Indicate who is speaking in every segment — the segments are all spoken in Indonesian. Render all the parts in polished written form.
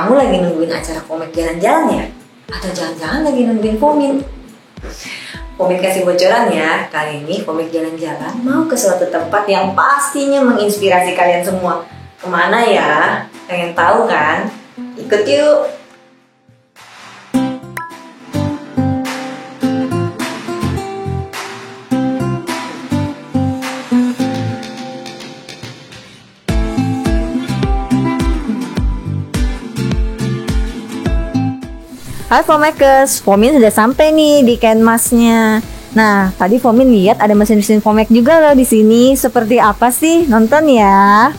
Speaker 1: kamu lagi nungguin acara komik jalan-jalan ya? Atau jangan-jangan lagi nungguin Pomin? Pomin kasih bocoran ya, kali ini komik jalan-jalan mau ke suatu tempat yang pastinya menginspirasi kalian semua. Kemana ya? Pengen tahu kan? Ikut yuk! Hai Fomakers, Pomin sudah sampai nih di Kenmasnya. Nah, tadi Pomin lihat ada mesin-mesin Fomek juga loh di sini. Seperti apa sih? Nonton ya.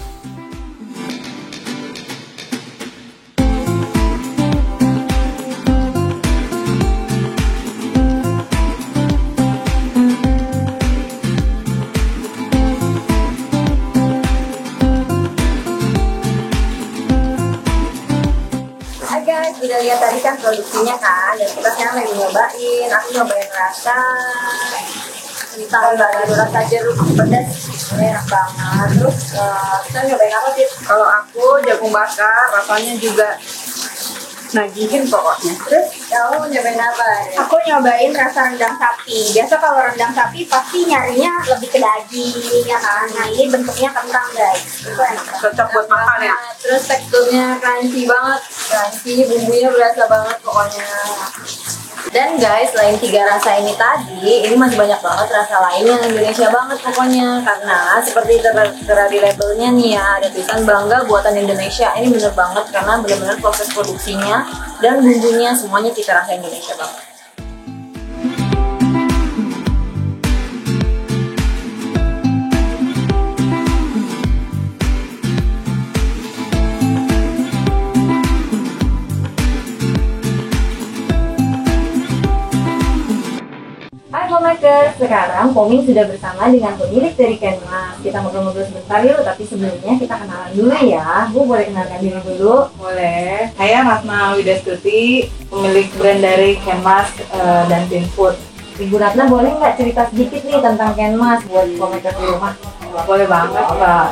Speaker 1: Guys, udah lihat tadi kan produksinya kan, dan kita sekarang lagi nyobain. Aku nyobain rasa ditambah rasa jeruk pedas, enak banget. Terus kita nyobain apa sih?
Speaker 2: Kalau aku jagung bakar, rasanya juga nagihin pokoknya.
Speaker 1: Terus kamu nyobain apa?
Speaker 3: Aku nyobain rasa rendang sapi. Biasa kalau rendang sapi pasti nyarinya lebih ke daging ya kan. Nah ini bentuknya kentang guys. Itu enak banget.
Speaker 2: Cocok buat makan ya.
Speaker 1: Terus teksturnya crunchy banget, crunchy, bumbunya berasa banget pokoknya. Dan guys, selain 3 rasa ini tadi, ini masih banyak banget rasa lainnya yang Indonesia banget pokoknya. Karena seperti tertera di labelnya nih ya, ada tulisan bangga buatan Indonesia. Ini bener banget karena bener-bener proses produksinya dan bumbunya semuanya cita rasa Indonesia banget. Hai Fomakers, sekarang Pomin sudah bersama dengan pemilik dari Kenmas. Kita ngobrol-ngobrol sebentar yuk, tapi sebelumnya kita kenalan dulu ya. Bu, boleh kenalkan diri dulu?
Speaker 2: Boleh. Saya Ratna Widastuti, pemilik brand dari Kenmas dan Teen Food.
Speaker 1: Ibu Ratna boleh nggak cerita sedikit nih tentang Kenmas buat Fomakers di rumah?
Speaker 2: Boleh banget, Mbak.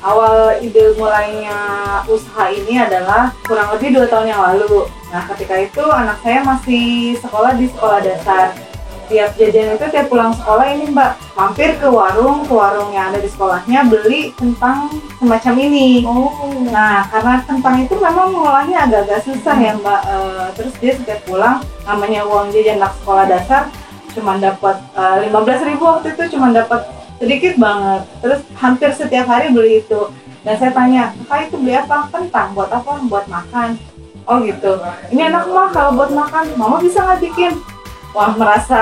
Speaker 2: Awal ide mulainya usaha ini adalah kurang lebih 2 tahun yang lalu. Nah, ketika itu anak saya masih sekolah di sekolah dasar. Tiap jajan itu tiap pulang sekolah ini Mbak mampir ke warung yang ada di sekolahnya beli kentang semacam ini. Nah karena kentang itu memang mengolahnya agak-agak susah ya Mbak. Terus dia setiap pulang namanya uang jajan anak sekolah dasar cuma dapat 15.000 waktu itu, cuma dapat sedikit banget. Terus hampir setiap hari beli itu. Dan saya tanya, "Kak itu beli apa?" "Kentang." "Buat apa?" "Buat makan." "Oh gitu. Ini enak mah kalau buat makan. Mama bisa nggak bikin?" Wah, merasa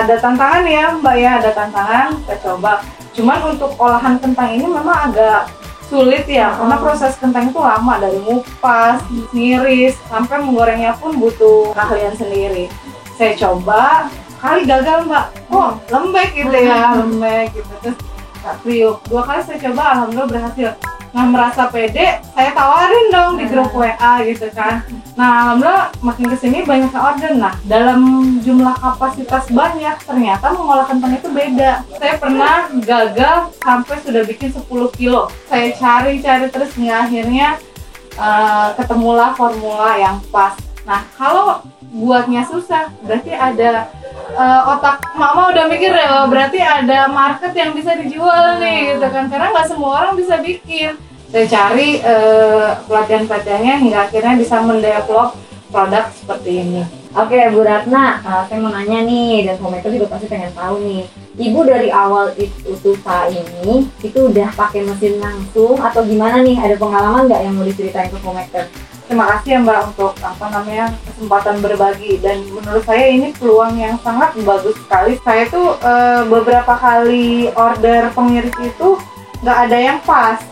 Speaker 2: ada tantangan ya Mbak ya, ada tantangan, kita coba. Cuman untuk olahan kentang ini memang agak sulit ya, karena proses kentang itu lama, dari ngupas, ngiris, sampai menggorengnya pun butuh keahlian sendiri. Saya coba, kali gagal Mbak, lembek gitu ya, lembek gitu. Terus kriuk, 2 kali saya coba, alhamdulillah berhasil. Nah merasa pede, saya tawarin dong di grup WA gitu kan. Nah alhamdulillah makin kesini banyak yang order. Nah dalam jumlah kapasitas banyak, ternyata mengolah kentang itu beda. Saya pernah gagal sampai sudah bikin 10 kilo. Saya cari terus hingga akhirnya ketemulah formula yang pas. Nah kalau buatnya susah, berarti ada otak mama udah mikir ya, berarti ada market yang bisa dijual nih gitu kan, karena nggak semua orang bisa bikin. Saya cari pelatihan-pelatihannya hingga akhirnya bisa mendevelop produk seperti ini.
Speaker 1: Oke Bu Ratna, saya mau nanya nih, dan Fomakers juga pasti pengen tahu nih, Ibu dari awal usaha ini itu udah pakai mesin langsung atau gimana nih? Ada pengalaman nggak yang mau diceritain ke Fomakers?
Speaker 2: Terima kasih ya Mbak untuk kesempatan berbagi, dan menurut saya ini peluang yang sangat bagus sekali. Saya tuh beberapa kali order pengiris itu nggak ada yang pas,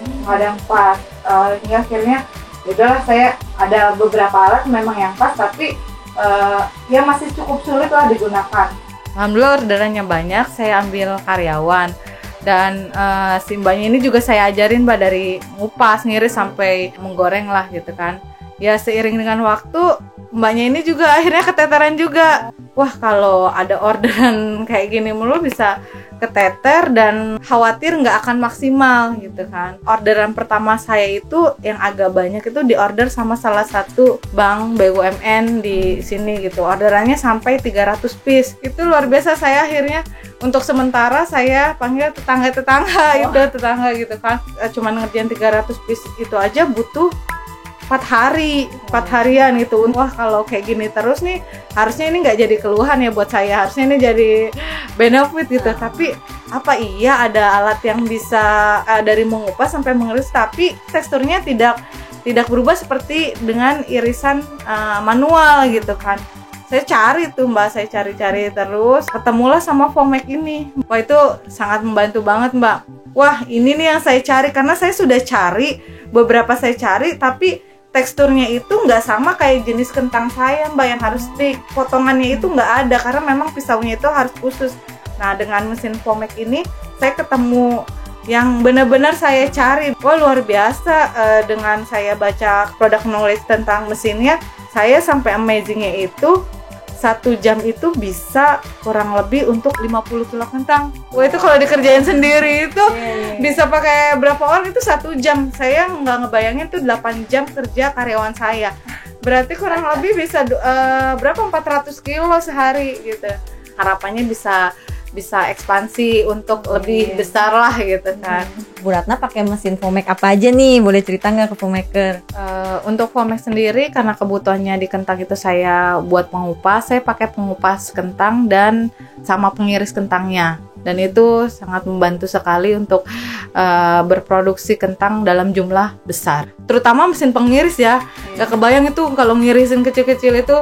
Speaker 2: hingga akhirnya udahlah, saya ada beberapa alat memang yang pas, tapi ya masih cukup sulit lah digunakan.
Speaker 4: Alhamdulillah orderannya banyak, saya ambil karyawan. Dan si mbaknya ini juga saya ajarin Mbak, dari ngupas, ngiris sampai menggoreng lah gitu kan. Ya seiring dengan waktu mbaknya ini juga akhirnya keteteran juga. Wah kalau ada orderan kayak gini mulu bisa keteter dan khawatir nggak akan maksimal gitu kan. Orderan pertama saya itu yang agak banyak itu diorder sama salah satu bank BUMN di sini gitu. Orderannya sampai 300 piece. Itu luar biasa. Saya akhirnya untuk sementara saya panggil tetangga-tetangga itu tetangga gitu kan. Cuman ngerjain 300 piece itu aja butuh 4 harian gitu. Wah, kalau kayak gini terus nih harusnya ini nggak jadi keluhan ya buat saya, harusnya ini jadi benefit gitu. Tapi apa iya ada alat yang bisa dari mengupas sampai mengiris tapi teksturnya tidak berubah seperti dengan irisan manual gitu kan. Saya cari tuh Mbak, saya cari terus ketemulah sama Fomek ini. Wah, itu sangat membantu banget Mbak. Wah, ini nih yang saya cari, karena saya sudah cari beberapa, saya cari tapi teksturnya itu nggak sama kayak jenis kentang saya Mbak yang harus stick. Potongannya itu nggak ada karena memang pisaunya itu harus khusus. Nah, dengan mesin Fomek ini saya ketemu yang benar-benar saya cari. Wah, luar biasa. Dengan saya baca product knowledge tentang mesinnya, saya sampai amazingnya itu 1 jam itu bisa kurang lebih untuk 50 kilo kentang. Wah, itu kalau dikerjain sendiri itu bisa pakai berapa orang, itu 1 jam. Saya nggak ngebayangin tuh 8 jam kerja karyawan saya. Berarti kurang lebih bisa berapa 400 kilo sehari gitu. Harapannya bisa ekspansi untuk lebih besar lah gitu kan.
Speaker 1: Bu Ratna pakai mesin Fomek apa aja nih? Boleh cerita nggak ke Fomaker?
Speaker 4: Untuk Fomek sendiri karena kebutuhannya di kentang itu saya buat pengupas, saya pakai pengupas kentang dan sama pengiris kentangnya. Dan itu sangat membantu sekali untuk berproduksi kentang dalam jumlah besar. Terutama mesin pengiris ya. Gak kebayang itu kalau ngirisin kecil-kecil itu,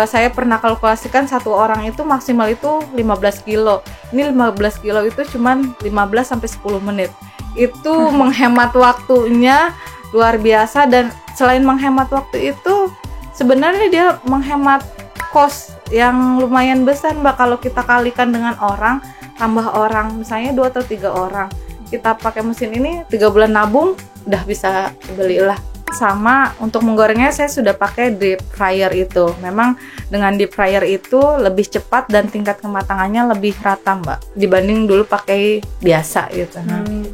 Speaker 4: saya pernah kalkulasikan satu orang itu maksimal itu 15 kilo. Ini 15 kilo itu cuman 15 sampai 10 menit. Itu menghemat waktunya luar biasa, dan selain menghemat waktu itu sebenarnya dia menghemat cost yang lumayan besar Mbak. Kalau kita kalikan dengan orang, tambah orang, misalnya 2 atau 3 orang, kita pakai mesin ini 3 bulan nabung udah bisa belilah. Sama untuk menggorengnya saya sudah pakai deep fryer itu. Memang dengan deep fryer itu lebih cepat dan tingkat kematangannya lebih rata Mbak dibanding dulu pakai biasa gitu.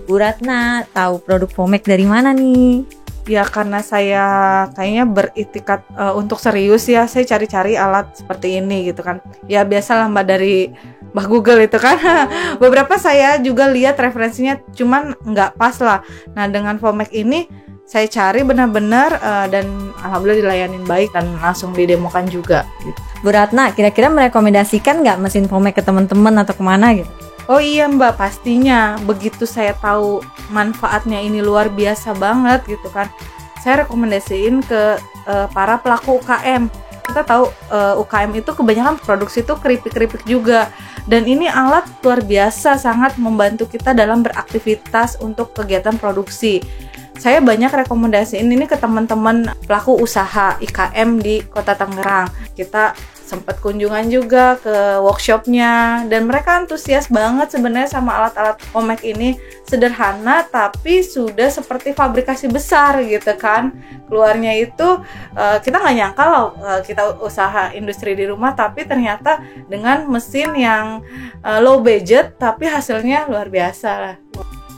Speaker 1: Bu Ratna tahu produk Fomek dari mana nih?
Speaker 4: Ya karena saya kayaknya beritikat untuk serius ya, saya cari-cari alat seperti ini gitu kan. Ya biasalah Mbak dari Mbak Google itu kan. Beberapa saya juga lihat referensinya cuman nggak pas lah. Nah dengan Fomek ini saya cari benar-benar dan alhamdulillah dilayanin baik dan langsung didemokan juga gitu.
Speaker 1: Bu Ratna kira-kira merekomendasikan nggak mesin Fomek ke teman-teman atau kemana gitu?
Speaker 4: Oh iya Mbak, pastinya. Begitu saya tahu manfaatnya ini luar biasa banget gitu kan, saya rekomendasiin ke para pelaku UKM. Kita tahu UKM itu kebanyakan produksi itu keripik-keripik juga, dan ini alat luar biasa sangat membantu kita dalam beraktivitas untuk kegiatan produksi. Saya banyak rekomendasiin ini ke teman-teman pelaku usaha IKM di Kota Tangerang. Kita sempat kunjungan juga ke workshopnya dan mereka antusias banget sebenarnya sama alat-alat Fomek ini. Sederhana tapi sudah seperti fabrikasi besar gitu kan. Keluarnya itu kita nggak nyangka loh kita usaha industri di rumah, tapi ternyata dengan mesin yang low budget tapi hasilnya luar biasa lah.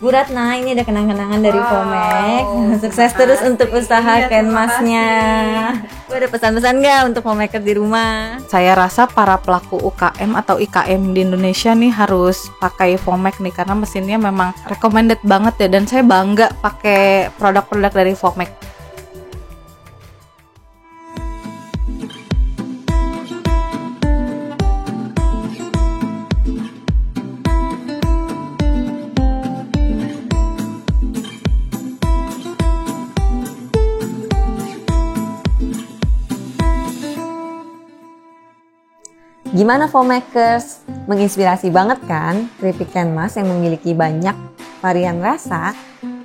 Speaker 1: Bu Ratna, ini ada kenang-kenangan dari Fomek. Sukses terus untuk usaha Kenmasnya. Bu, ada pesan-pesan nggak untuk Fomaker di rumah?
Speaker 4: Saya rasa para pelaku UKM atau IKM di Indonesia nih harus pakai Fomek nih, karena mesinnya memang recommended banget ya, dan saya bangga pakai produk-produk dari Fomek.
Speaker 1: Gimana Fomakers? Menginspirasi banget kan? Keripik Kenmas yang memiliki banyak varian rasa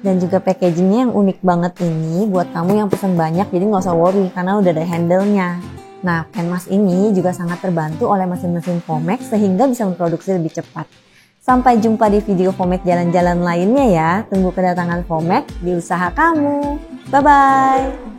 Speaker 1: dan juga packagingnya yang unik banget ini buat kamu yang pesen banyak, jadi nggak usah worry karena udah ada handle-nya. Nah, Kenmas ini juga sangat terbantu oleh mesin-mesin Fomek sehingga bisa memproduksi lebih cepat. Sampai jumpa di video Fomek jalan-jalan lainnya ya. Tunggu kedatangan Fomek di usaha kamu. Bye-bye!